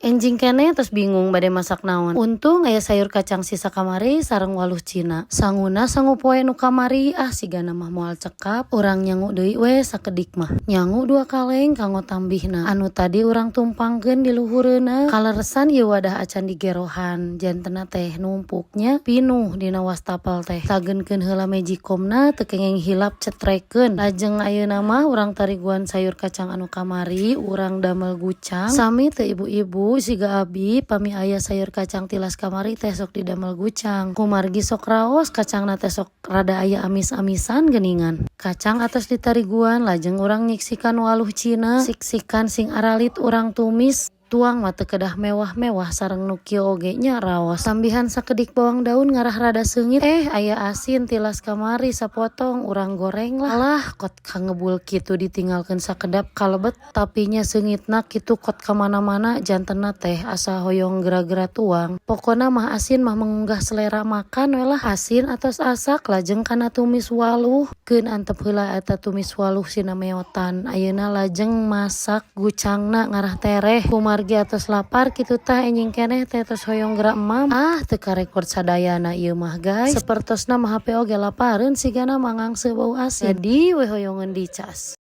Enjing kene terus bingung bade masak naon. Untung aya sayur kacang sisa kamari sareng waluh Cina. Sanguna sangu poe nu kamari sigana mah moal cekap. Urang nyangu deui we sakedik mah. Nyangu 2 kaleng kanggo tambihna. Anu tadi urang tumpangkeun di luhureuna. Kaleresan ieu wadah acan digerohan. Jantena teh numpuknya pinuh dina wastafel teh. Sageunkeun heula mejikomna teu kenging hilap cetrekeun. Lajeng ayeuna mah urang tariguan sayur kacang anu kamari, urang damel gucang. Sami teu ibu-ibu siga abi pami aya sayur kacang tilas kamari teh sok didamel gucang. Kumargi sok raos kacangna teh sok rada aya amis-amisan geuningan. Kacang atos ditariguan lajeng urang nyiksikan waluh Cina, siksikan sing aralit urang tumis. Tuang mah teu kedah mewah-mewah sareng nu kieu oge nya raos. Tambihan sakedik bawang daun ngarah rada seungit. Aya asin tilas kamari sapotong urang goreng lah. Alah kot kangebul kitu ditinggalkeun sakedap kalebet tapi nya seungitna kitu kot ka mana-mana jantena teh asa hoyong gera-gera tuang. Pokona mah asin mah mengunggah selera makan we lah. Asin atos asak lajeng kana tumis waluh. Keun antep heula eta tumis waluh sinameotan. Ayeuna lajeng masak gucangna ngarah tereh. Kumargi atos lapar kitu tah enjing keneh teh tos hoyong geura emam. Teu karekord sadayana ieu mah guys. Sapertosna mah hape oge lapareun sigana mangangseu bau asin. Jadi we hoyongeun dicas.